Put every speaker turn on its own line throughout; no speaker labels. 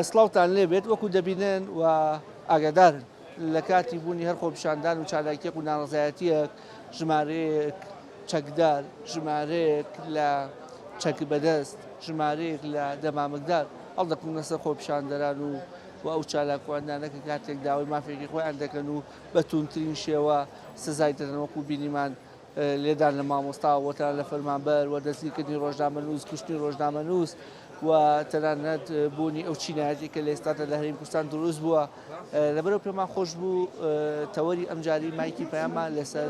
سڵاوتان لێبێت وەکو دەبینن و ئاگادارن لە کاتی بوونی هەر خۆپیشاندان و چالاکیەک و ناڕزایەتیەک ژمارەیەک چەکدار، ژمارەیەک لە چەک بەدەست، ژمارەیەک لە دەمامکدار هەڵدەکوونە سەر خۆپیشاندەران و ئەو چالاکوانانەکە کاتێک داوای مافێکی خۆیان دەکەن و بە توندترین شێوە سزای دەدەن وەکو بینیمان لێدان لە مامۆستا وەتان لە فەرمانبەر و دەستگیرکردنی ڕۆژنامەنووس، کوشتنی ڕۆژنامەنووس و تەنانەت بوونی ئەو چینایەتی کە لە ئێستادا لە هەرێمی کوردستان دروست بووە. لەبەرەوە پێمان خۆش بوو تەوەری ئەمجاری مایکی پەیامان لەسەر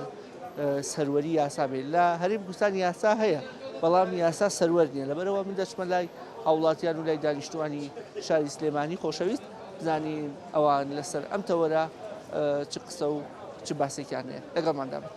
سەروەری یاسا بێت. لە هەرێمی کوردستان یاسا هەیە بەڵام یاسا سەروەر نییە، لەبەرەوە من دەچمە لای هاوڵاتیان و لای دانیشتوانی شاری سلێمانی خۆشەویست بزانین ئەوان لەسەر ئەم تەوەرە چ قسە و چ باسێکیان هەیە. لەگەڵماندا بن.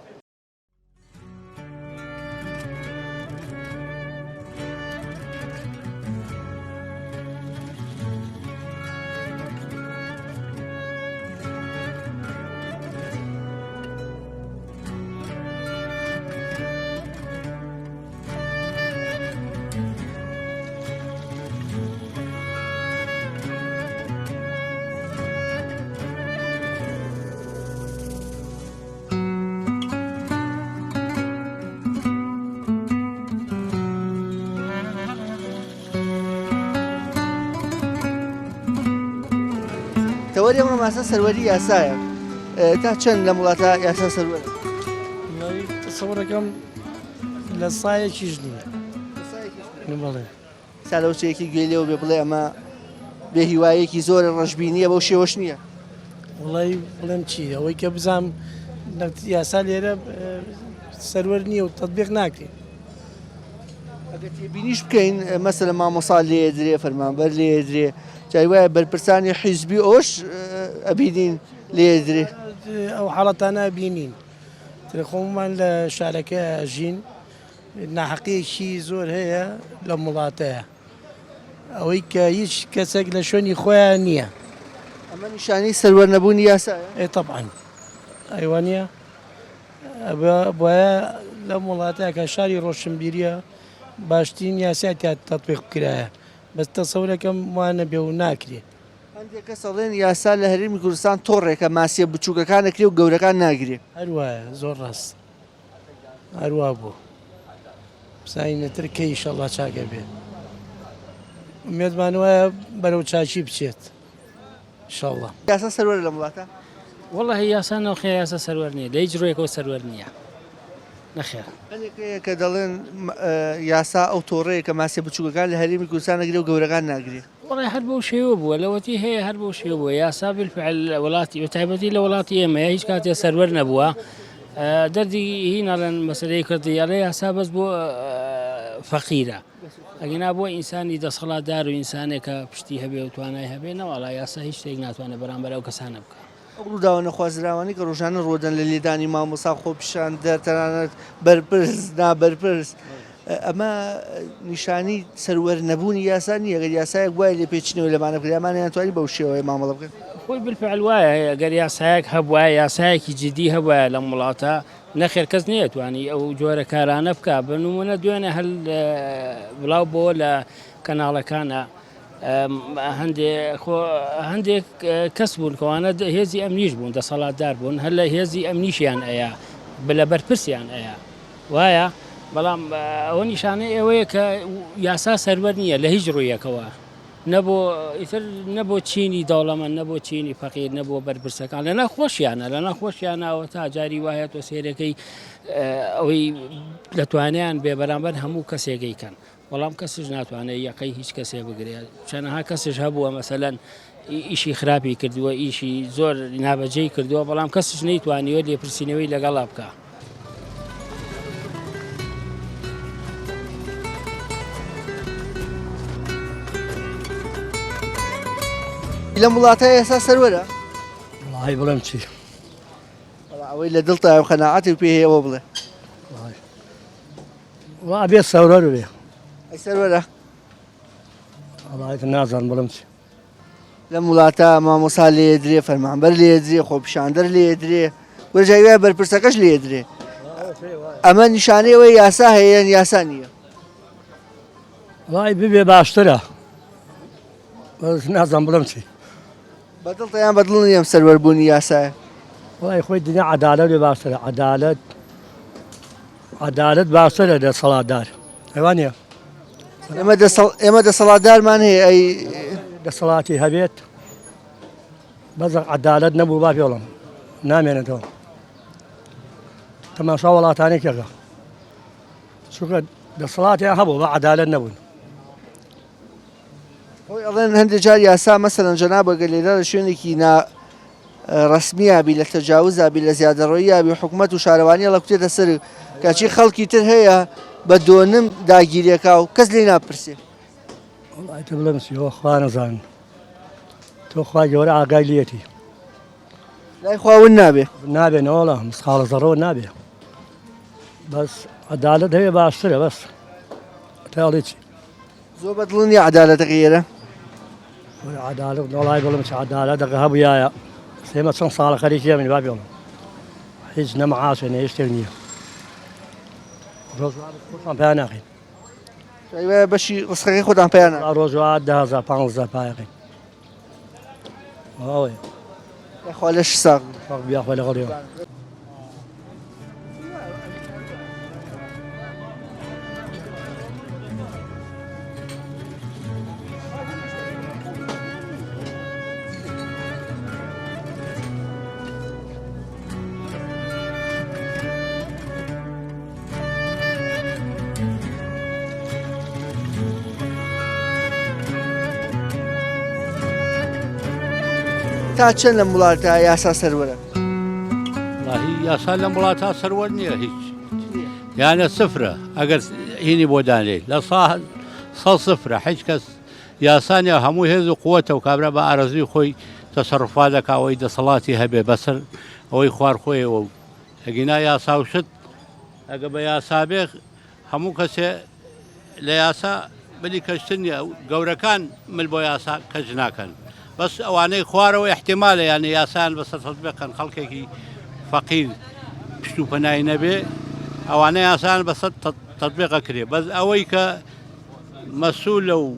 تەوەری ئەمڕۆ ماسە سەروەری یاسایە. تا چەند لە وڵاتە یاسا سەروەرە؟
تەسەووڕەکەم لە سایەکیش نییە. بەڵێ
سالەوچەیەکی گوێلێەوە بێ بڵێ ئەمە بێهیوایەکی زۆرە ڕەشبینیە بەو شێوەش نییە.
وڵی بڵێم چی ئەوەی کە بزانم یاسا لێرە سەروەر نییە و تەطبیق ناکرێت.
ئەگەر تێبینیش بکەین مەسەلەن مامۆستا لێدرێ، فەرمانبەر لێدرێ، جای وایە بەرپرسانی حیزبی ئەوش ئەبینین لێدرێ.
ئەو حاڵەتانە بینین خۆمان لە شارەکە ژین ناحەقیەکی زۆر هەیە لە وڵاتەیە ئەوەی کە هیچ کەسێک لە شوێنی خۆیان نییە.
ئەمە نیشانی سەروەر نەبوونی یاسایە؟
طبعاً ئەیوانە بۆیە لەم وڵاتەیە کە شاری ڕۆشنبیریە باشترین یاسای تەطبیق بکرایە، بەس تەسەورەکەم وانە بێ و ناکرێت.
هەندێک کەس دەڵێن یاسا لە هەرێمی کوردستان تۆڕێکە ماسیە بچووکەکان نەکرێ و گەورەکان ناگرێ.
هەروایە زۆر ڕاست هەروە بوو بزانینەتر کە ئیشەڵڵا چاکە بێ. ئومێدمان وایە بەرەو چاچی بچێت ئیشەڵڵا.
یاسا سەروەرە لە وڵاتە؟
وەڵڵاهی یاسا نەخێر یاسا سەروەر نییە، لە هیچ ڕۆیەکەوە سەروەر نییە. نەخێر.
هەندێکەیە کە دەڵێن یاسا ئەو تۆڕەیە کە ماسیە بچووکەکان لە هەرێمی کوردستان نەگرێ و گەورەکان ناگرێ.
وڵی هەر بەو شێوە بووە لەوەتی هەیە هەر بەو شێوە بووە یاسا بالفعل وڵاتی وتایبەتی لە وڵاتی ئێمە هیچ کاتێ سەروەر نەبووە. دەردی هی ناڵێن مەسەلەی کردی یاڵێ یاسا بەس بۆ فەقیرە، ئەگەنا بۆ ئینسانی دەسەڵاتدار و ئینسانێکە پشتی هەبێ و توانای هەبێ نەوەڵا یاسا هیچ شتێک ناتوانێت بەرامبەر ئەو کەسانە بکە.
ڕووداوە نەخوازراوانی کە ڕۆژانە ڕۆدەن لە لێدانی مامۆستا خۆپیشاندەر تەنانەت بەرپرس نابەرپرس، ئەمە نیشانی سەروەر نەبوونی یاسا نیە. ئەگەر یاسایەک وایە لێ پێچینەوە لەمانە بکرێ ئەمانیان توانی بەو شێوەیە مامەڵە بکەن.
خۆی بالفعل وایە ئەگەر یاسایەک هەبووە یاسایەکی جدی هەبووە لەم وڵاتە نەخێر کەس نەیەتوانی ئەو جۆرە کارانە بکە. بە نمونە دوێنێ هەل بڵاو بۆ لە کەناڵەکانە هەندێک کەس بوون کەوانە هێزی ئەمنیش بوون دەسەڵاتدار بوون هەر لە هێزی ئەمنیشیان ئەیە لە بەرپرسیان ئەیە وایە، بەڵام ئەوە نیشانەی ئەوەیە کە یاسا سەروەر نییە لە هیچ ڕوویەکەوە، نەبۆ چینی دەوڵەمەند، نەبۆ چینی فەقیر، نەبوو بەرپرسەکان لە نەخۆشیانەوە تا جاری وایە تۆ سێرەکەی ئەوەی دەتوانیان بێ بەرامبەر هەموو کەسێکەکەن، بەڵام کەسش ناتوانێت یەقەی هیچ کەسێ بگرێت. چەندەها کەسش هەبووە مەسەلەن ئیشی خراپی کردووە، ئیشی زۆر نابەجێی کردووە، بەڵام کەسش نەیتوانیوە لێپرسینەوەی لەگەڵا بکە.
لەم وڵاتە ئێستا سەروەرە؟
وڵی بڵێم چی
ئەوەی لە دڵتە خەناعەتی پێ هەیە ئەوە بڵێ.
وا بێت سەروەر بێ.
ئەی سەروەرە؟
وڵایەت نازانم بڵێم چی.
لەم وڵاتە مامۆستا لێدرێ، فەرمانبەر لێدرێ، خۆپیشاندەر لێدرێ، وەرجای وایە بەرپرسەکەش لێدرێ. ئەمە نیشانەی ئەوەی یاسا هەیە یان یاسا نییە؟
وای ببێ باشترە.
بەس نازانم بڵم چی
بەدڵتەیان بەدڵنی ئەم سەروەربوونی یاسایە
وڵی خۆی دنیا عەدالەت لێ باشترە عەدالەت باشترە لە سەڵاتدار هەیوانە
ئێمە دەسەڵاتدارمان هەیە ئەی
دەسەڵاتی هەبێت بەزە عەدالەت نەبوو با پێڵم نامێنێتەوە تەماشا وڵاتانێکێکە چونکە دەسەڵاتیان هەبوو بە عەدالەت نەبوون
خۆی ئەڵێن هەندێک جار یاسا مەسەلەن جەنابە گەلێرا لە شوێنێکی ڕەسمیابی لە تەجاوزابی لە زیادەڕۆییابی حکوومەت و شارەوانی لە کوتێتە سەر کاچی خەڵکی تر هەیە بە دۆنم داگیریەکە و کەس لێ ناپرسێ
وڵی تە بڵم چیەوە خوا نەزانن تۆ خوا گەورە ئاگای لێتی
لای خواون نابێ
نابێنەوەڵە مسخاڵە زەڕەوە نابێ بەس عەدالەت هەیە باشترە بەس تاڵی چی
زۆر بەدڵنی عەدالەتەکە ئێرە
عەدالەت وڵای بڵم چ عەدالەتەکە هەبوویایە سێمە چەند ساڵە خەریکی ئەمنی با پێڵم هیچ نەمەعاشێ نە هیچ شتێک نییە ڕۆژوار خۆتان پێیان ناخین
بەشی ڕستەکەی خۆتان پێیان
ڕۆژوار 10,000 15,000 پایەکەین ئەوەیە
خوا لەش ساغ
فەق بیا خۆی لەگەڵیەوە
تا چەند لە وڵاتە یاسا سەروەرە
والله یاسا لەم وڵاتە سەروەر نییە هیچ یانە سفرە ئەگەر هینی بۆ دانێ لە سەد سفرە هیچ کەس یاسانیا هەموو هێز و قووەتە و کابرا بە ئارەزوی خۆی تەسەڕوفا دەکا ئەوەی دەسەڵاتی هەبێ بەسەر ئەوەی خوارخۆیەوە و ئەگینا یاسا و شت ئەگە بە یاسا بێ هەموو کەسێ لە یاسا بلی کەشتن نیە گەورەکان مل بۆ یاسا کەش ناکەن بەس ئەوانەی خوارەوە احتیمالە یانە یاسان بەسەر تەطبیقەن خەڵکێکی فەقیر پشت و پەنای نەبێ ئەوانە یاسان بەسەر تەطبیقە کرێ بەس ئەوەی کە مەسوولە و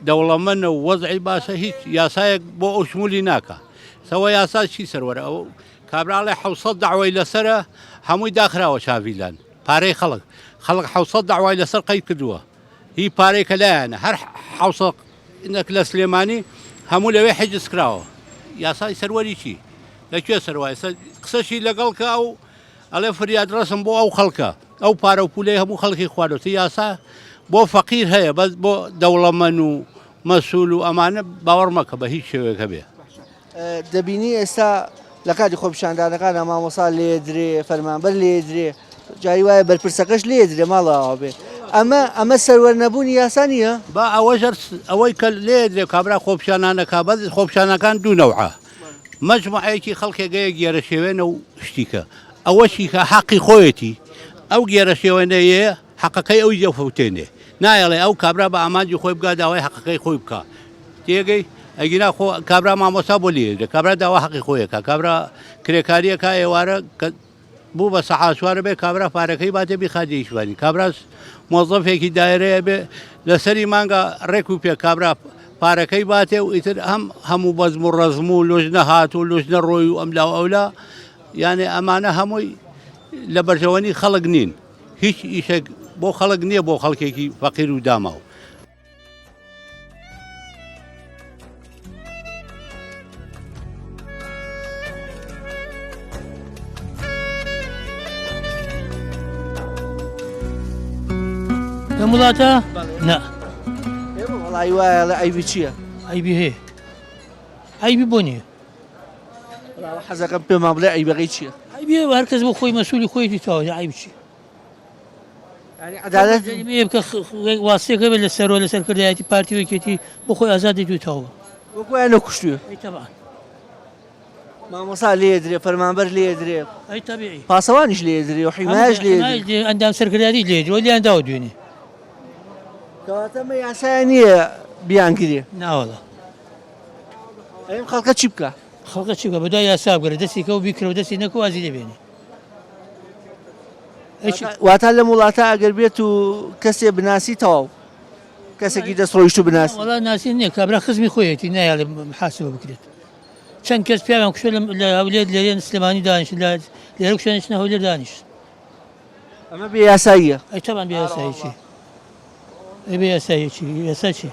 دەوڵەمەندە و وەزعی باشە هیچ یاسایەک بۆ ئەو شمولی ناکە سەوە یاسا چی سەروەرە ئەو کابراڵێ 700 داوای لەسرە هەمووی داخراوە چاویلان پارەی خەڵک 700 داوای لەسەر قەید کردووە هی پارەی کە لایەنە هەر 700 ئینەک لە سلێمانی هەموو لەوێ حجز کراوە یاسای سەروەری چی لەکوێ سەروایە قسەشی لەگەڵکە ئەو ئەڵێ فریاد ڕسم بۆ ئەو خەڵکە ئەو پارە و پولەی هەموو خەڵکی خواردەوە یاسا بۆ فەقیر هەیە بەس بۆ دەوڵەمەند و مەسوول و ئەمانە باوەڕ مەکە بە هیچ شێوەیەکە بێ
دەبینی ئێستا لە کاتی خۆپیشاندانەکان مامۆسا لێ درێ فەرمانبەر لێ درێ جاری وایە بەرپرسەکەش لێ درێ ماڵەوە بێ ئەمە سەروەر نەبوونی یاسا نییە
با ئەوەی کە لێ درێ کابرا خۆپیشانانەکە بەس خۆپیشانەکان دوو نەوعە مەجموعەیەکی خەڵکێگەیە گێرە شێوێنە و شتیکە ئەوەشی کە حەقی خۆیەتی ئەو گێرە شێوێنەیە حەقەکەی ئەوی جەفەوتێنێ نایەڵێ ئەو کابرا بە ئامانجی خۆی بگا داوای حەقەکەی خۆی بکە تێگەی ئەگینا کابرا مامۆستا بۆ لێدرێ کابرا داوا حەقی خۆیەکە کابرا کرێکاریەکە ئێوارە کە بوو بە سەحاسوارە بێ کابرا پارەکەی باتێ بیخاتە ئیشوانی کابراس مۆزەفێکی دایرەیە بێ لەسەری مانگە ڕێک و پێ کابرا پارەکەی باتێ و ئیتر هەموو بەزم و ڕەزم و لۆژنە هات و لۆژنە ڕۆی و ئەملا و ئەولا یانێ ئەمانە هەمووی لە بەرژەوەنی خەڵک نین هیچ ئیشێک بۆ خەڵک نییە بۆ خەڵکێکی فەقیر و داماو
لە وڵاتە نا
وڵی وایە لە ئەیبی چییە
ئایبی هەیە ئایبی بۆ نییە
حەزەکەم پێمان بڵێ ئەیبەکەی چییە
ئایبی هەر کەس بۆ خۆی مەسوولی خۆی تاوە ئایبی چی
عەدالەت
بکە واستێکە بێت لە سەرۆ لە سەرکردایەتی پارتی وەکێتی بۆ خۆی ئازادی توێتەوە
وەکویان نەکوشتووە
تەبعا
مامۆسا لێ درێ فەرمانبەر لێ درێ
ئەی تەبیعی
پاسەوانیش لێ درێ و حیمایش لێ درێ
ئەندام سەرکردایەتی لێ درێ لیان داوە دوێنێ
کەواتەمە یاسایە نییە بیانگرێ
ناوەڵە
ئەم خەڵکە چی بکە
خەڵکە چی بکە بەدوای یاسا بگەرە دەستی کە و بیکرە و دەستی نەکە وازی لێبێنێ
واتە لە وڵاتە ئەگەر بێت و کەسێ بناسی تەواو کەسێکی دەستڕۆیشت و بناس
وڵا ناسی نییە کابرا خزمی خۆیەتی نایڵێ محاسبە بکرێت چەند کەس پیاوان کوشە لە هەولێر لێرێن سلێمانی دانیش لێرە کوشێنشنە هەولێر دانیش
ئەمە بێ یاساییە
ئەی تەمان بێ یاسایەکی بێ یاسایەکی یاسا چی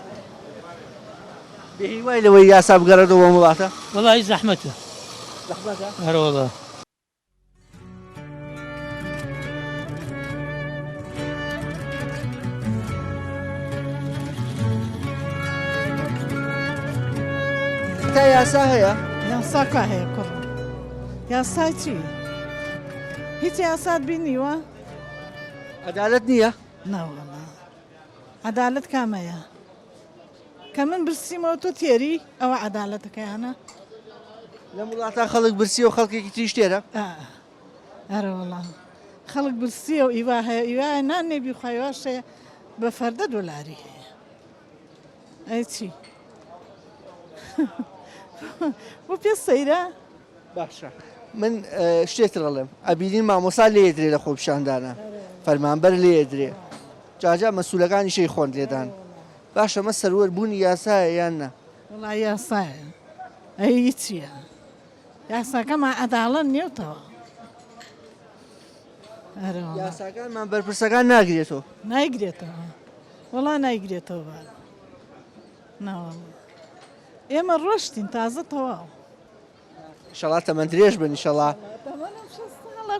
بێهیوای لەوەی یاسا بگەڕێتەوە وڵاتە
وڵی زەحمەتە هەر وڵا
تا یاسا هەیە
یاساکە هەیە کوڕ یاسای چی هیچ یاسات بینیوە
عەدالەت نییە
ناوەڵا عەدالەت کامەیە کە من برسیمەوە تۆ تێری ئەوە عەدالەتەکەیانە
لە وڵاتە خەڵک برسی و خەڵکێکی تریش تێرە
ئەرە وڵا خەڵک برسیە و ئیوا هەیە ئیوایە نانێ بیخوایواشەیە بە فەردە دۆلاری هەیە ئەی چی بۆ پێ سەیرە
باشە من شتێک ڕەڵێم ئەبینین مامۆسا لێدرێ لە خۆپیشاندانە فەرمانبەر لێدرێ جاجا مەسوولەکانی شەی خۆن لێدان باشە مە سەروەر بوونی یاسایە یان نە
وڵا یاسایە ئەی چییە یاساکەمان عەداڵەت نیێتەوە
یاساکانمان بەرپرسەکان ناگرێتەوە
نایگرێتەوە وڵا نایگرێتەوە بار ناوەڵ ئێمە ڕۆشتین تازە تەواو
شەڵا تەمەند درێژ بن ئیشەڵا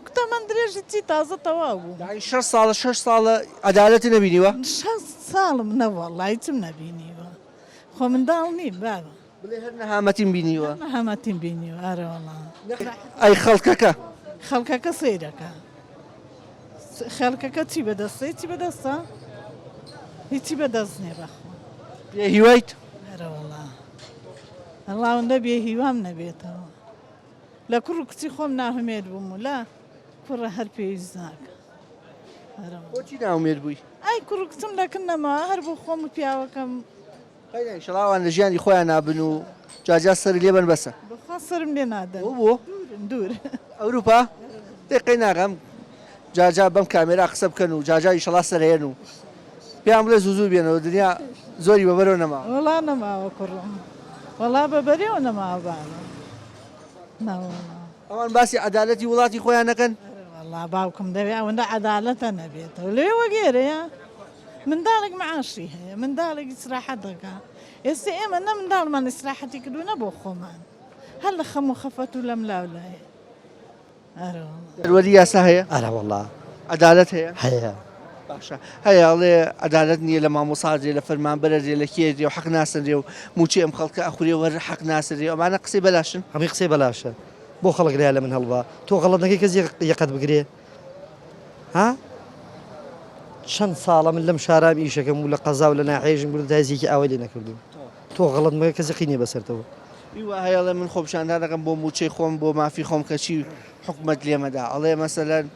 کوتەمەند درێژی چی تازە تەواو بوو
6 ساڵە 6 ساڵە عەدالەتی نەبینیوە
6 ساڵم نەوەڵای چم نەبینیوە خۆ منداڵ نیم بابە
بڵێ هەر نەهامەتیم بینیوە
هەمەتیم بینیوە ئارەوەڵا
ئەی خەڵکەکە
خەڵکەکە سەیرەکە خەڵکەکە چی بەدەستە چی بەدەستە هیچی بەدەست نێ بەخۆ
لێ هیوایت
ئەرەوەڵا ئەڵاوەندە بێ هیوام نەبێتەوە لە کوڕ و کچی خۆم ناهمێت بووم و لا کوڕە هەر پێویست ناکە
بۆچی ناومێت بووی
ئای کوڕ و کچم لەکن نەماوە هەر بۆ خۆم و پیاوەکەم
شڵاوان لە ژیانی خۆیان نابن و جاجا سەر لێبن بەسە
بەخوا سرم لێ نادەن
بۆ
دوور
ئەوروپا دقی ناغەم جاجا بەم کامێرا قسە بکەن و جاجای شەڵا سەرهێن و پێیان بڵێ زوو بێنەوە دنیا زۆری بەبەرەوە نەما
وڵا نەماوە کوڕم وڵا بەبەرەوە نەماوە باڵە
ئەوان باسی عەدالەتی وڵاتی خۆیان نەکەن
وڵا باوکم دەوێ ئەوەندە عەدالەتە نەبێتەوە لێ وەگێرەیە منداڵێک معاشی هەیە منداڵێک ئیسراحەت دەکا ئێستا ئێمە نە منداڵمان ئیسراحەتی کردوونە بۆ خۆمان هەر لە خەم و خەفەت و لەم لاولایە
سەروەری یاسا هەیە
ئەرە وڵا
عەدالەت هەیە
هەیە
باشە هەیەڵێ عەدالەت نییە لە مامۆسادرێ لە فەرمانبەرەدرێ لە کێدرێ و حەق ناسەندرێ و موچی ئەم خەڵکە ئەخورێ وەر حەق ناسەندرێ ئەمانە قسەی بەلاشن
هەمی قسەی بەلاشە بۆ خەڵک لە من هەڵبا تۆ غەڵەت نەکەی کەس یەقەت بگرێ ها چەند ساڵە من لەم شارام ئیشەکەم و لە قەزا و لە ناحێژم بوو دازیکی ئاوای لێ نەکردوم تۆ غەڵەت مەکە کەس یەقینی بەسەرتەوە
هیوا هەیەڵێ من خۆپیشاندان دەکەم بۆ موچەی خۆم بۆ مافی خۆم کەچی حکومەت لێمەدا ئەڵێ مەسەلەن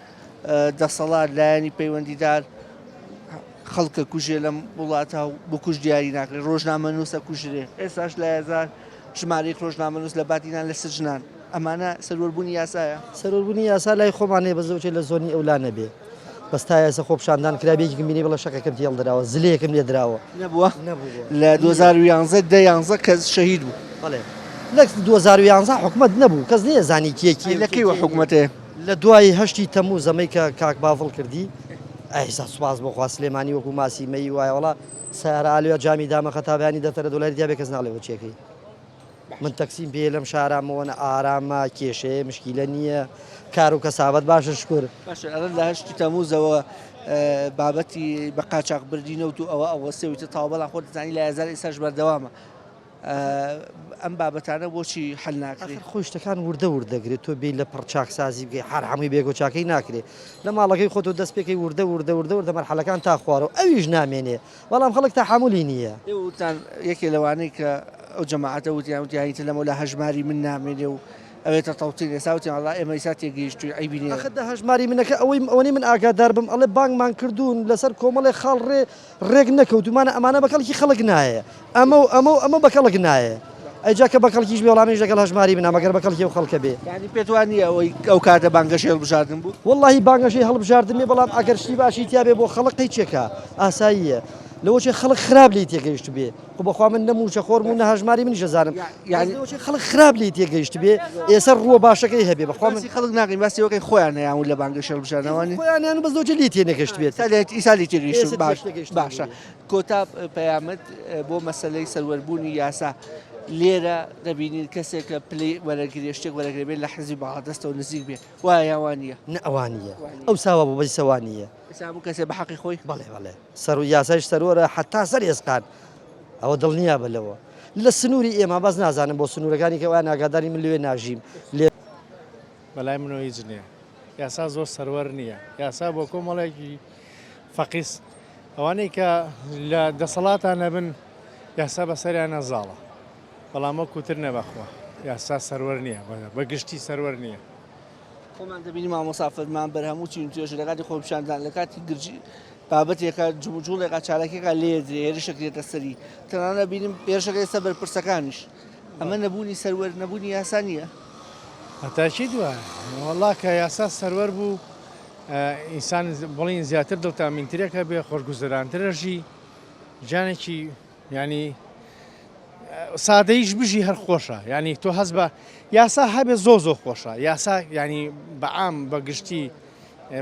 دەسەڵات لایەنی پەیوەندیدار خەڵکە کوژێ لەم وڵاتە بۆ کوژ دیاری ناکرێت ڕۆژنامە نووسە کوژرێ ئێستاش لە هزار ژمارەی ڕۆژنامە نووس لە باتینان لە سجنان ئەمانە سەروەربوونی یاسایە
سەرۆربوونی یاسا لای خۆمانێ بەزەوچێت لە زۆنی ئەولا نەبێ بەستا یاسا خۆپشاندان کرابێکیکم بینی بڵە شەکەکەم تێڵ دراوە زلەیەکم لێ دراوە
نەبووە لە 2011 کەس شەهید بوو
بەڵێ لە 2011 حکومەت نەبوو کەس نییە زانی کێکی
لەکەیوە حکومەتەیە
لە دوای هەشتی تەموو زەمەی کە کاک باڤڵ کردی ئەیسا سوپاس بۆخوا سلێمانی وەکو ماسی مەی وایە وڵا سیارە ئالوێ جامی دامە خەتابیانی دەتەرە دۆلاری دیابێ کەس ناڵێ بۆ چێکەی من تەکسیم پێ لەم شارامەوەنە ئارامە کێشەیە مشکیلە نییە کار و کەسابەت باشە شکر
باشە ئەرە لە هەشتی تەمووزەوە بابەتی بە قاچاق بردینەوت و ئەوە سێویتە تاوا بەڵام خۆ دەزانی لە هزار ئێساش بەردەوامە ئەم بابەتانە بۆچی حل ناکرێت
خۆی شتەکان وردە وردەگرێت تۆ بێ لە پڕچاک سازی بگەی هەر هەمووی بێگۆ چاکەی ناکرێت لە ماڵەکەی خۆتۆ دەست پێکەی وردە مەرحەلەکان تا خوارەوە ئەویش نامێنێ بەڵام خەڵک تا حمولی نییە
ئێوتان یەکێ لەوانەی کە ئەو جەماعەتە وتیانوتیانیتە لەمە لە هەژماری من نامێنێ و ئەوێتە تەوتین ئێساوتی ئەڵا ئێمە ئیسا تێگەیشتووی ئەیبینێ
خەدە هەژماری منەکە ئەوەی من ئاگادار بم ئەڵێ بانگمان کردوون لەسەر کۆمەڵی خاڵ ڕێک نەکەوتومانە ئەمانە بەکەڵکی خەڵک نایە ئەمە بەکەڵک نایە ئەجا کە بەکەڵکیش بێ وەڵامیش لەگەڵ هەژماری بنا مەگەر بەکەڵکی و خەڵکە بێ
یعنی پێتوان نییە ئەوەی ئەو کاتە بانگەشی هەڵبژاردن بوو
وەڵڵاهی بانگەشەی هەڵبژاردنێ بەڵام ئەگەر شتی باشی تیا بێ بۆ خەڵق قەی چێکە ئاساییە لەوەی خەڵک خراپ لی تێگەیشت بێ خۆ بەخوا من نەموچە خۆرم و نەهاژماری منی ژەزانم
یعنی
خەڵک خراپ لی تێگەیشت بێ ئێستا ڕووە باشەکەی هەبێ بەخوا من
خەڵک ناقین باسی وەکەی خۆیان نەیان لە بانگە شەڵبژانەوەنی
خۆیان بەس دۆچە لی تێ نەگەشت بێت
ئیسالی تێگەیشت
ئێستا
باش
تێگەیشت
باشە کۆتا پەیامەت بۆ مەسلەی سەروەربوونی یاسا لێرە دەبینین کەسێک کە پلی وەرەگرێ شتێک وەرەگرێبێت لە حزبی بەڵادەستەوە نزیک بێ وایە یاوانە
ئەوانە ئەو ساوە بۆ بەی سەوانە
ئێستا کەسێ بە حەقی خۆی
بەڵێ بەڵێ سەر و یاسایش سەرۆرە حتا سەر ئێسقان ئەوە دڵنیا بەلەوە لە سنووری ئێمە بەس نازانم بۆ سنوورەکانی کەوان ناگاداری من لێ ناژیم لێ
بەلای منەوە هیچ نییە یاسا زۆر سەروەر نییە یاسا بۆ کۆمەڵێکی فەقیس ئەوانەی کە لە دەسەڵاتانە بن یاسا بەسەریان نەزاڵە بەڵام وەکوتر نەبەخوا یاسا سەروەر نییە بە گشتی سەروەر نییە
خۆمان دەبینی مامۆسافرمان بەرهەموو چین توێژ لە کاتی خۆپیشاندان لە کاتی گرجی بابەتێکە جوڵێکا چالەکێکە لێدرێ هێرشێک دێتە سەری تەنانە بینیم هێرشەکەی سەبەر پرسەکانیش ئەمە نەبوونی سەروەر نەبوونی یاسا نییە
هەتاچی دووە وەڵا کە یاسا سەروەر بوو ئینسان بڵین زیاتر دڵتامینترێکە بێ خۆشگوزەرانترەژی جانێکی ینی سادەیش بژی هەر خۆشە ینی تۆ هەز بە یاسا هەبێ زۆ خۆشە یاسا ینی بەعام بە گشتی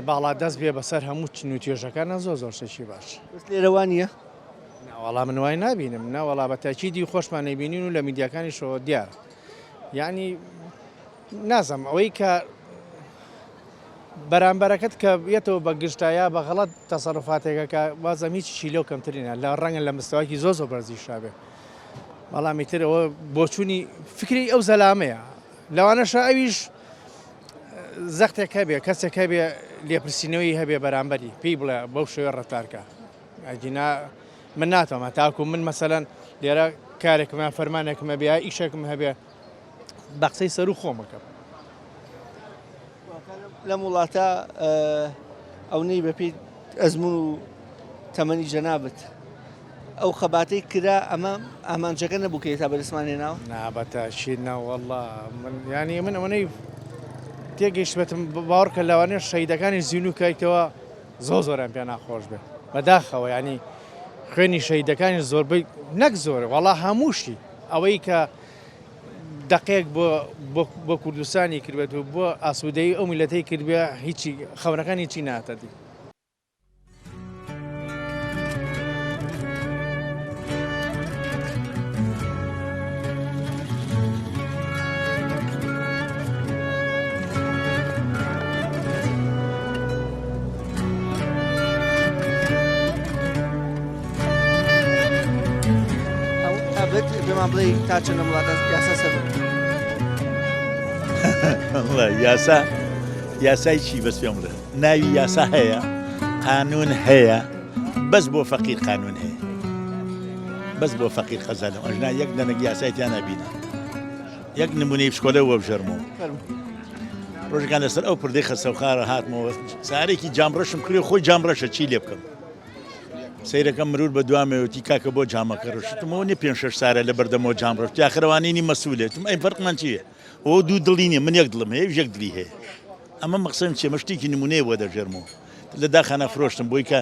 باڵا دەست بێ بەسەر هەموو چ نوتێژەکانە زۆر شتێکی باش
لێرەوانە
ناوەڵا من وای نبینم ناوەڵا بە تاکیدی خۆشمان نەبینین و لە میدیاکانیشەوە دیارە ینی نازم ئەوەی کە بەرامبەرەکەت کە بێتەوە بە گشتایە بە غەڵەت تەسەڕفاتێکەکە بازەم هیچی لەو کەمترینە لە ڕەنگە لە مستەواکی زۆر بەرزی شابێ بەڵامی تر ئەوە بۆچوونی فکری ئەو زەلامەیە لەوانەشە ئەویش زەختێک هەبێ کەسێک هەبێ لێپرسینەوەی هەبێ بەرامبەری پێی بڵێ بەو شێوە ڕەتارکە ئەجینا من ناتەوە تاکو من مەسەلەن لێرە کارێکمە فەرمانێکمە بێ ئیشێکم هەبێ بە قسەی سەر و خۆمەکەم
لەم وڵاتە ئەو نەی بەپی ئەزمون و تەمەنی جەنابەت ئەو خەباتەی کرا ئەمە ئامانجەکە نەبوو کە تا بەرزمانێ ناو
نابەتە شیر ناوەڵا من ینی من ئەوەی تێگەیشتبێتم باوەڕ کە لەوانێ شەیدەکانی زیین و کایتەوە زۆرم پێ ناخۆش بێت بەداخەوە ینی خوێنی شەیدەکانی زۆربەی نەک زۆرە وەڵا هەمووشی ئەوەی کە دقێک بۆ کوردستانی کردبێت و بۆ ئاسوودەی ئەو میلەتەی کردبێ هیچی خەونەکان هیچی ناتەدی
پێمان بڵێ تا چەندە وڵاتە یاسا سەروەر
یاسای چی بەس پێم بڵێ ناوی یاسا هەیە قانون هەیە بەس بۆ فەقیر قانون هەیە بەس بۆ فەقیر خەزانە ئەژنا یەک دەنەک یاسایتیان نبینە یەک نمونەی پشکۆلە وە بژەرمەوە ڕۆژەکان لەسەر ئەو پردەی خەسەوخارە هاتمەوە سارێکی جامڕەشم کردی خۆی جامڕەشە چی لێ بکەم سیرەکەم مرور بە دوامەوەتی کاکە بۆ جامەکە ڕشتمەوە نێ 5-6 سارە لە بەردەمەوە جامڕەش یاخەوانینی مەسوولێتم ئەی فەرقمان چییە ئەو دوو دڵی نیە من یەک دڵم هەیە یەک دلی هەیە ئەمە مەقسەم چێ مەشتێکی نمونەیە بۆ دەژێرمەوە لە داخانە فرۆشتم بۆی کە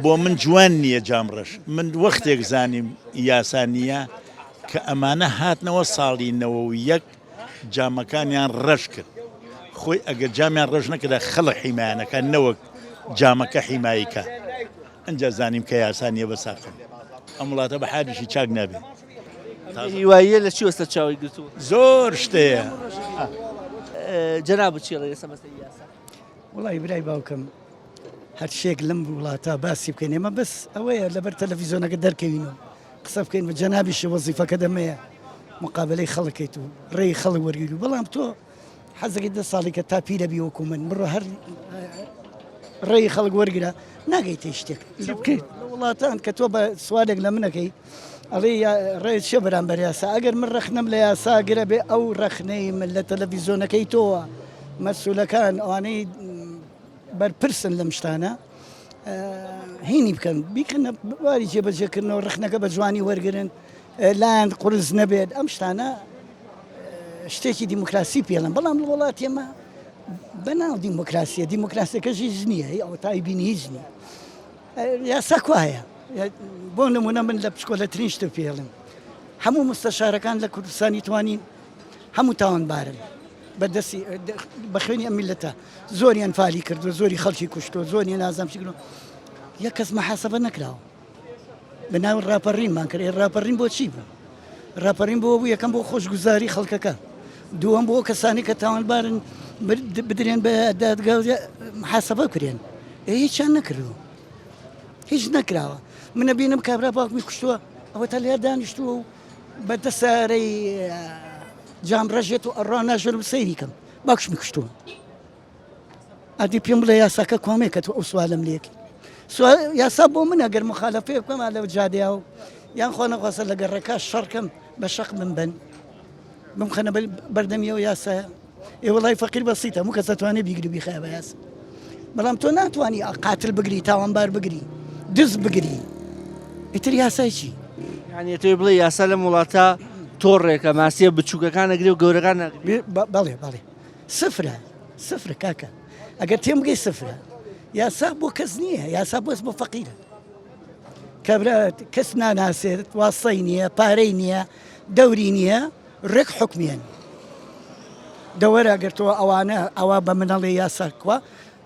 بۆ من جوان نییە جامڕەش من وەختێک زانیم یاسا نییە کە ئەمانە هاتنەوە ساڵی 91 جامەکانیان ڕەش کرد خۆی ئەگەر جامیان ڕەش نەکردا خەڵک حیمایانەکە نەوەک جامەکە حیماییکە ئەنجا زانیم کە یاسانیە بە ساقم ئەم وڵاتە بە حالیشی چاک نابێت
هیواییە لە چی وەستە چاوی گرتووە
زۆر شتەیە
جەنابەت چی لە سەمەسەی یاسا
وڵی برای باوکەم هەر شێک لەم وڵاتە باسی بکەین ئێمە بەس ئەوەیە لەبەر تەلەڤیزۆنەکە دەرکەوینەوە قسە بکەین بە جەنابیش وەزیفەکە دەمەیە مقابلەی خەڵکەیت و ڕێی خەڵک وەرگیر و بەڵام تۆ حەزەکەی 10 ساڵی کە تا پیرە بی وەکو من بڕۆ هەر ڕێی خەڵک وەرگرە ناگەیتە شتێک لە وڵاتان کە تۆ بە سوالێک لە منەکەی ئەڵێ ڕێت شە بەرامبەر یاسا ئەگەر من ڕەخنەم لە یاساگرە بێ ئەو ڕەخنەی من لە تەلەڤیزۆنەکەی تۆوە مەسوولەکان ئەوانەی بەرپرسن لەم شتانە هینی بکەن بیکەنە واری جێبەجێکردنەوە ڕخنەکە بە جوانی وەرگرن لاند قورس نەبێت ئەم شتانە شتێکی دیموکراسی پێڵم بەڵام لە وڵاتی ئێمە بەناو دیموکراسیە دیموکراسیەکەش هیچ نییە ئەو تای بینی هیچ نییە یاسا کوایە
بۆ نمونە من لە پشکۆلەترین شتە پێڵم هەموو مستەشارەکان لە کوردستانی توانین هەموو تاوانبارن بەدەستی بە خوێنی ئەم میلەتە زۆریان فالی کردو زۆری خەڵکی کوشتۆ زۆری نازام چ کردو یەک کەس مەحاسەبە نەکراوە بەناو ڕاپەڕینمان کرد ڕاپەڕین بۆ چی بوو ڕاپەڕین بۆ بوو یەکەم بۆ خۆشگوزاری خەڵکەکە دووەم بۆ کەسانی کە تاوانبارن بدرێن بە دادگا محاسەبە کرێن هیچیان نەکردو هیچ نەکراوە منە بینم کابرا باوکمی کوشتووە ئەوە تا لێر دانیشتووە و بەدە سارەی جام ڕژێت و ئەڕوا ناژێر و سەیری کەم باوکشمی کوشتووە ئەدی پێم بڵێ یاساکە کۆمێکە تو ئەو سوالم لێکی یاسا بۆ من ئەگەر مخالەفەیە بکەم لەو جادەیە و یان خۆ نەخواستە لە گەڕەکە شەڕکەم بە شەق من بن بمخەنە بەردەمیەوە یاسایە ئێ وەڵای فەقیر بەسیتە هەموو کەس دەتوانێت بیگری بیخایە بە یاسا بەڵام تۆ ناتوانانی قاتل بگری تاوانبار بگری دز بگری ئیتر یاسای چی
یعنی تۆی بڵێ یاسا لە وڵاتە تۆڕێکە ماسیە بچووکەکان نەگری و گەورەکان نەگری
بەڵێ بەڵێ سفرە کاکە ئەگەر تێم بگەی سفرە یاسا بۆ کەس نییە یاسا بۆس بۆ فەقیرە کابرا کەس ناناسێت واسەی نییە پارەی نییە دەوری نییە ڕێک حکمیان دەوەرە ئەگەر تۆ ئەوانە ئەوە بە منەڵێ یاساکوە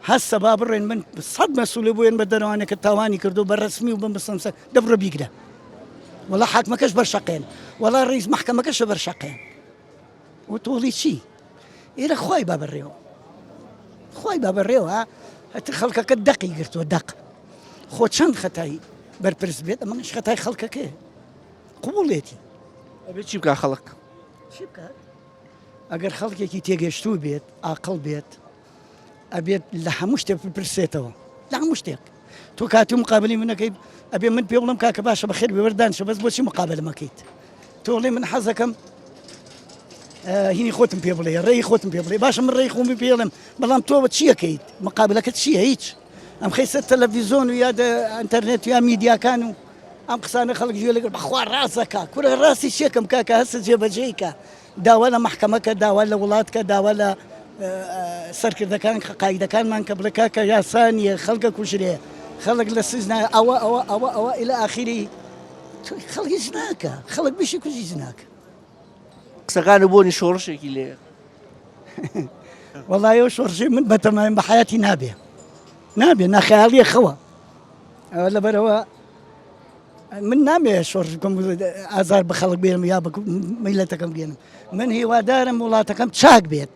هەستە با بڕێن من 100 مەسوولە بووێن بە دەروانێکە تاوانی کردو بە ڕسمی و بم بسەمسە دەبڕە بیگرە وەڵا حاکمەکەش بەرشەقێن وەڵا ڕیز محکەمەکەشە بەرشەقێن و تۆڵی چی ئێرە خۆی با بەڕێوە هەتر خەڵکەکە دەقی گرتووە دەق خۆ چەند خەتایی بەرپرس بێت ئەمەش خەتای خەڵکەکەی قوبوڵێتی
ئەبێ چی بکە خەڵک
چی بکات ئەگەر خەڵکێکی تێگەشتوو بێت ئاقڵ بێت ئەبێت لە هەموو شتێک بپرسێتەوە لە هەموو شتێک تۆ کاتی مقابلی منەکەی ئەبێ من پێ بڵم کاکە باشە بەخێر بێوەردانشە بەس بۆچی مقابلەکەیت تۆڵێ من حەزەکەم هینی خۆتم پێ بڵێ ڕێی خۆتم پێ بڵێ باشە من ڕێی خۆمی پێڵم بەڵام تۆ بە چیەکەیت مقابلەکەت چییە هیچ ئەم خەیسە تەلەڤیزۆن و یا ئەنتەرنێت یا میدیاکان و ئەم قسانە خەڵک گوێ لەگەڵ بەخوا ڕاستەکە کورە ڕاستی شێکم کاکە هەستە جێبەجێیکە داوا لە محکەمەکە داوا لە وڵاتکە داوا لە سەرکردەکان قایدەکانمان کە بڵێ کاکە یاسانیە خەڵکە کوژرێ خەڵک لە سزنا ئەوە ئیلە ئاخیری خەڵکیش ناکە خەڵک بشی کوژیش ناکە
قسەکانە بۆنی شۆڕشێکی لێ
وەڵایەوە شۆڕژێ من بەتەمایم بە حیاتی نابێ ناخەیاڵیە خەوە ئەوە لەبەرەوە من نامێ شۆڕ بکەم ئازار بە خەڵک بێنم یا میلەتەکەم بێنم من هیوادارم وڵاتەکەم چاک بێت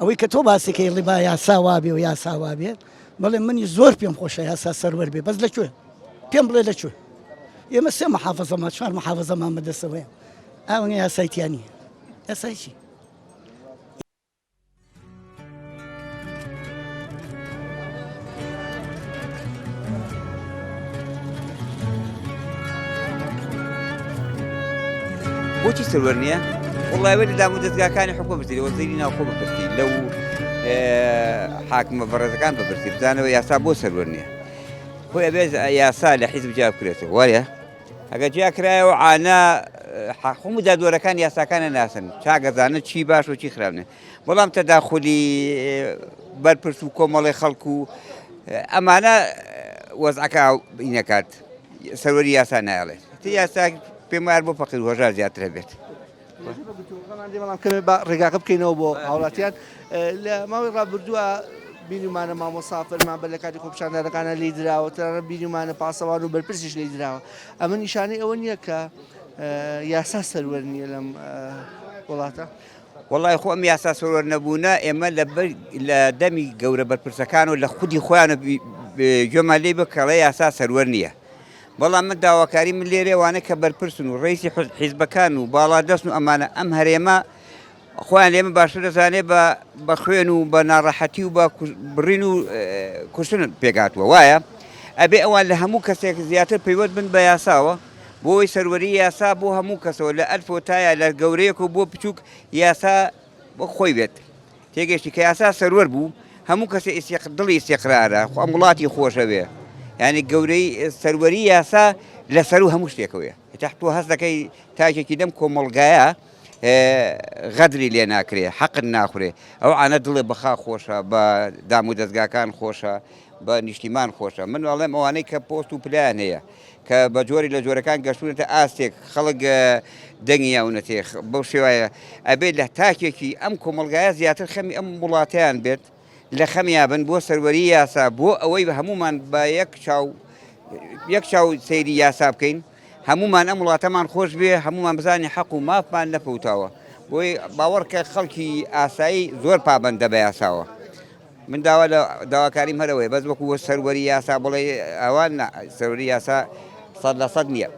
ئەوەی کە تۆ باسێکەی ڵی با یاسا وابێ و یاسا وابێت بەڵێ منی زۆر پێم خۆشە یاسا سەروەر بێ بەس لەکوێ پێم بڵێ لەکوێ ئێمە سێ محافەزەمان 4 محافەزەمان بەدەستەوەیە ئەوەنە یاسایتیانی یاسای چی
بۆچی سەروەر نییە؟ وڵای وەری دام و دەستگاکانی حکومە برسی وەزیری ناوخۆ بپرسی لەو حاکمە بەڕێزەکان بپرسی بزانەوە یاسا بۆ سەروەر نییە خۆی ئەبێ یاسا لە حیزب جیا بکرێتەوە وایە ئەگەر جیا کرایەوە عانا هەموو دادوەرەکان یاساکانە ناسن چاگەزانە چی باش و چی خراپە بەڵام تەداخلی بەرپرس و کۆمەڵی خەڵک و ئەمانە وەزعەکە ئینەکات سەروەری یاسا نایڵێت یاسا پێم وایە بۆ فەقیر هۆژار زیاتر بێت
ڕێگاکە بکەینەوە بۆ هاوڵاتیان لە ماوەی ڕابردووە بینیمانە مامۆستا فەرمان بە لە کاتی خۆپیشاندانەکانە لێی درراوە تەنانەت بینیمانە پاسەوان و بەرپرسیش لێی درراوە ئەمە نیشانەی ئەوە نییە کە یاسا سەروەر نییە لەم وڵاتە
وڵای خۆ ئەم یاسا سەروەر نەبوونە ئێمە لە دەمی گەورە بەرپرسەکان و لە خودی خۆیانە گوێمان لێ بکەڵێ یاسا سەروەر نییە بەڵام من داواکاری من لێرێوانە کە بەرپرسن و ڕیسی حیزبەکان و باڵادەستن و ئەمانە ئەم هەرێمە خۆیان لێمە باشتر دەزانێ بە خوێن و بە ناڕەحەتی و بە بڕین و کوشتن پێگاتوە وایە ئەبێ ئەوان لە هەموو کەسێک زیاتر پەیوەند بن بە یاساوە بۆی سەروەری یاسا بۆ هەموو کەسەوە لە ئەلف و تایە لە گەورەیەک و بۆ بچووک یاسا بۆ خۆی بێت تێگەشتی کە یاسا سەروەر بوو هەموو کەسێ دڵی ئیسیقرارە ئەم وڵاتی خۆشە بێ یعنی گەورەی سەروەری یاسا لەسەر و هەموو شتێکەوەیە تۆ هەست دەکەی تاکێکی دەم کۆمەڵگایە غەدری لێ ناکرێ حەقت ناخورێ ئەو عانە دڵێ بەخا خۆشە بە دام و دەستگاکان خۆشە بە نیشتیمان خۆشە من ئەڵێم ئەوانەی کە پۆست و پلان هەیە کە بە جۆری لە جۆرەکان گەشتونێتە ئاستێک خەڵک دەنگی یاونەتێ بەو شێوایە ئەبێت لە تاکێکی ئەم کۆمەلگایە زیاتر خەمی ئەم وڵاتیان بێت لە خەمیان بن بۆ سەروەری یاسا بۆ ئەوەی بە هەمومان بە یەک چاو سەیری یاسا بکەین هەمومان ئەم وڵاتەمان خۆش بێ هەمومان بزانانی حەق و مافمان نەپەوتاوە بۆی باوەڕکە خەڵکی ئاسایی زۆر پابەندە بە یاساوە من داوا لە داواکاریم هەرەوەی بەس وەکو سەروەری یاسا بڵێ ئەوان سەروەری یاسا 100% نییە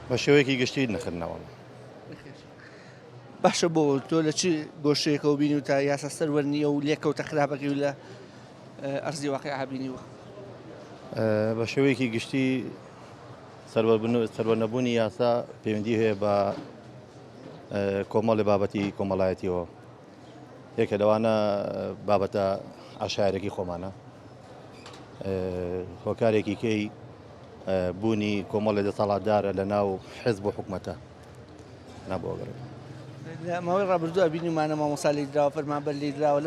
بە شێوەیەکی گشتی نەخنەوە
باشە بۆ تۆ لە چی گۆشەیەکەوە بینی و تا یاسا سەروەر نییە و لێکەوتە خراپەکەی و لە ئەرزی واقعیا بینیوە
بە شێوەیەکی گشتی سەروەر نەبوونی یاسا پەیوەندی هەیە بە کۆمەڵی بابەتی کۆمەڵایەتیەوە یەکە لەوانە بابەتە عەشایەرێکی خۆمانە هۆکارێکی کەی بوونی کۆمەڵی دەسەڵاتدارە لە ناو حیزب و حکومەتە نابۆگەڕێت
لە ماوەی ڕابردووە بینیمانە مامۆستا لێدراوە فەرمانبەر لێدراوە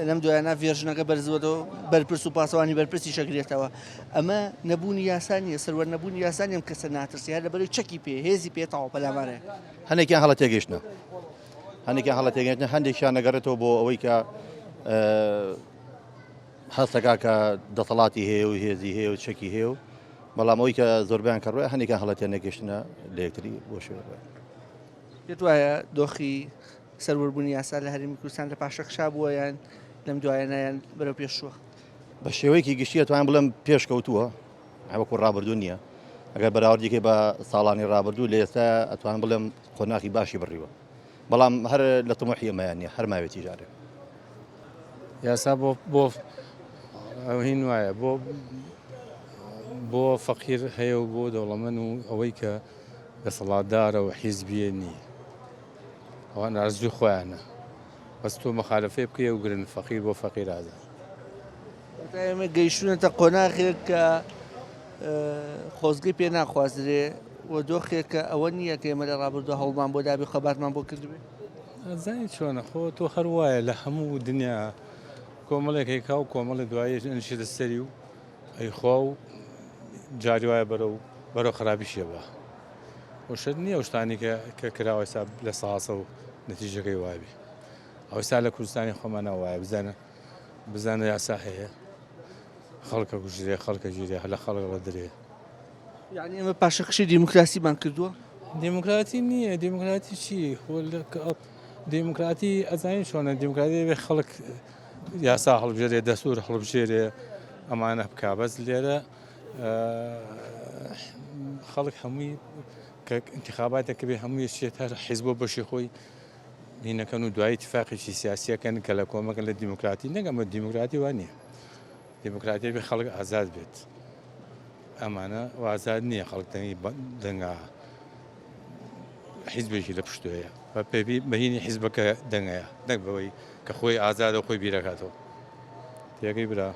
لەم دوایانە ڤێژنەکە بەرزوەتەوە بەرپرس و پاسەوانی بەرپرسی شەگرێتەوە ئەمە نەبوونی یاسانیە سەروەر نەبوونی یاسانی ئەم کەسە ناترسی هەر لەبەرەوەی چەکی پێ هێزی پێتەواو پەلامارەیە
هەندێکیان هەڵە تێگەیشتنە هەندێکیان نەگەڕێتەوە بۆ ئەوەی کە هەستەکە کە دەسەڵاتی هەیە و هێزی هەیە و چەکی هەیە و بەڵام ئەوەی کە زۆربیان کەڕوە هەندێکیان هەڵە تێنەگەشتنە لە یەکتری بۆ شوێ
پێت وایە دۆخی سەروەربوونی یاسا لە هەرێمی کوردستان لە پاشەخشا بووە یان لەم دوایانەیان بەرەو پێشووە
بە شێوەیەکی گشتی ئەتوانین بڵێم پێشکەوتووە وەکو ڕابردوو نییە ئەگەر بەراوردێکی بە ساڵانی ڕابردوو لە ئێستا ئەتوانین بڵێم خۆناغی باشی بڕیوە بەڵام هەر لە تەمۆحی ئەمەیان نییە هەر ماوێتی جارێ
یاسا بۆ هین وایە بۆ فەقیر هەیە و بۆ دەوڵەمەند و ئەوەی کە دەسەڵاتدارە و حیزبیە نییە ئەوان ئارزووی خۆیانە بەس تۆ مەخالەفەی بکەیە و گرن فەقیر بۆ فەقیر ئازاد
ئێمە گەیشتونەتە قۆناغێک کە خۆزگەی پێ ناخوازرێ و دۆخێک کە ئەوە نییە کە ئێمە لە ڕابردووە هەوڵمان بۆ دابی خەباتمان بۆ کردبێ
زانی چۆنە خۆ تۆ هەروایە لە هەموو دنیا کۆمەڵێک هێکا و کۆمەڵی دوایی ئەنشێتە سەری و ئەیخوا و جاری وایە بەرەو خراپیشیە بە وشت نییە شتانی کە کراوە ئێستا لە ساسە و نەتیجەکەی وایبی ئەو ئێستا لە کوردستانی خۆمانە وایە بزانە یاسا هەیە خەڵکە کوژرێ خەڵکە ژیرێ لە خەڵک ڕە درێ
یعنی ئێمە پاشەخشی دیموکراسیمان کردووە
دیموکراتی نییە دیموکراتی چی دیموکراتی ئەزانین چۆنە دیموکراتی بێ خەڵک یاسا هەڵبژێرێ دەسوور هەڵبژێرێ ئەمانە بکا بەس لێرە خەڵک هەمووی کە انتخاباتێکە بێ هەمووی شێت هەر حیزب بەشی خۆی بینەکەن و دوای اتفاقێکی سیاسیەکەن کە لە کۆمەکە لە دیموکراتی نەگەمە دیموکراتی وان نییە دیموکراتی بێ خەڵک ئازاد بێت ئەمانە وازاد نییە خەڵک دەنگا حیزبێکی لە پشتوەیە بە پێبی بەهینی حیزبەکە دەنگەیە نەک بەوەی کە خۆی ئازادە خۆی بیرەکاتەوە تێگەی برا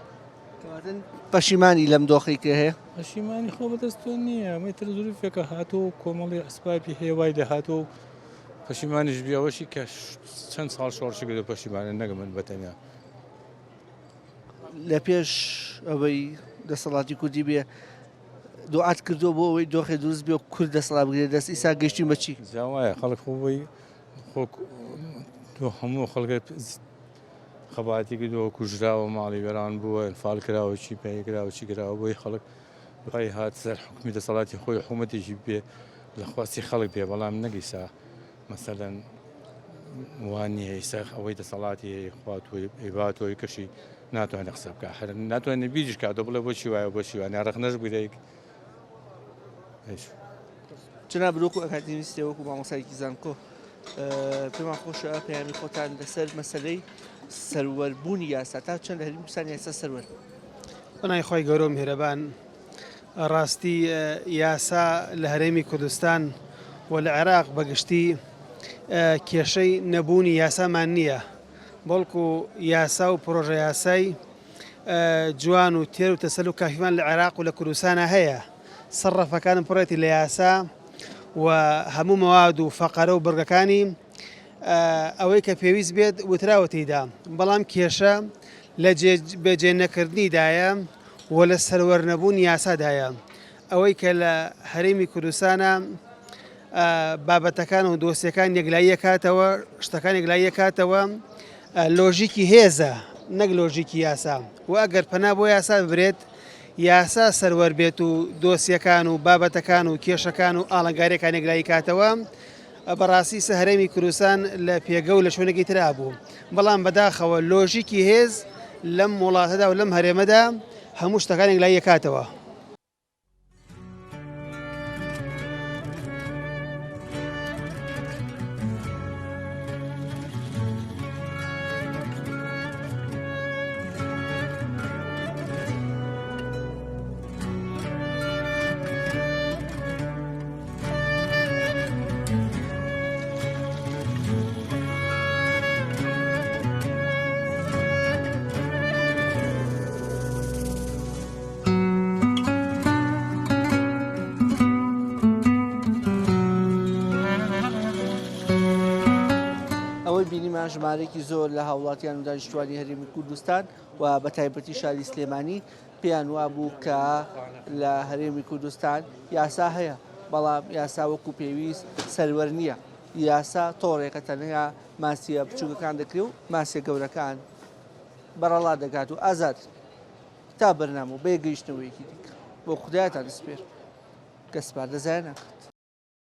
پەشیمانی لەم دۆخی کە هەیە
پەشیمانی خۆ بەدەستۆ نییە مەتر زوروفێکە هاتۆ کۆمەڵی ئەسپاپی هێوای دەهاتۆ پەشیمانیش بیاوەشی کە چەند ساڵ شۆڕشی گرێ پەشیمانە نەگەمن بەتەنیا
لە پێش ئەوەی دەسەڵاتی کوردی بێ دوعات کردو بۆ ئەوەی دۆخی دروست بێ و کورد دەسەڵات بگرێت دەست ئیسا گەشتی بەچی
جاوایە خەڵک خۆی تۆ هەموو خەڵکە خەباتی کردەوە کوژراوە ماڵی وێران بووە ئەنفال کراوە چی پێی کراوە چی کراوە بۆی خەڵک دوای هات سەر حکومی دەسەڵاتی خۆی حکوومەتێکی بێ لە خواستی خەڵک بێ بەڵام نەگەیسا مەسەلەن وانی ئیسا ئەوەی دەسەڵاتی خواتۆی ئیباتۆی کەشی ناتوانێت قسە بکە هەر ناتوانێت بیرش کاتۆ بڵێ بۆچی وایە بۆچی وانە ڕخنەش بگرێک
جناب بروکو ئەکادمیستێ وەکو مامۆستایەکی زانکۆ پێمان خۆشە پەیامی خۆتان لەسەر مەسەلەی سەروەربوونی یاسا تا چەند لە هەرێمی کوردستان یاسا سەروەر
بەنای خۆی گەورە و میهرەبان ڕاستی یاسا لە هەرێمی کوردستان و لە عێراق بەگشتی کێشەی نەبوونی یاسامان نییە بەڵکو یاسا و پرۆژە یاسای جوان و تێر و تەسەل و کافیمان لە عێراق و لە کوردستانە هەیە سەرڕەفەکانم پڕێتی لە یاسا و هەموو مەواد و فەقەرە و بڕگەکانی ئەوەی کە پێویست بێت وتراوە تێیدا بەڵام کێشە لە بەجێ نەکردنیدایە و لە سەروەرنەبوون یاسادایە ئەوەی کە لە هەرێمی کوردستانە بابەتەکان و دۆسیەکان یەکلایی کاتەوە شتەکان یەکلایی کاتەوە لۆژیکی هێزە نەک لۆژیکی یاسا و ئەگەر پەنا بۆ یاسا ببرێت یاسا سەروەر بێت و دۆسیەکان و بابەتەکان و کێشەکان و ئاڵنگاریەکان یەکلایی کاتەوە بەڕاستی سە هەرێمی کوردستان لە پێگە و لە شوێنێکی ترا بوو بەڵام بەداخەوە لۆژیکی هێز لەم وڵاتەدا و لەم هەرێمەدا هەموو شتەکان یەکلایی کاتەوە.
بینیمان ژمارەیەکی زۆر لە هاوڵاتیان و دانیشتوانی هەرێمی کوردستان و بە تایبەتی شاری سلێمانی پێیان وابوو کە لە هەرێمی کوردستان یاسا هەیە بەڵام یاسا وەکو پێویست سەروەر نییە. یاسا تۆڕێکە تەنیا ماسیە بچووکەکان دەکرێت و ماسیە گەورەکان بەڕەڵا دەگات و ئازاد تا بەرنامە و بێگەیشتنەوەیەکی دیکە بۆ خودایەتان دەسپێر کە سپار دەزایە ناکات.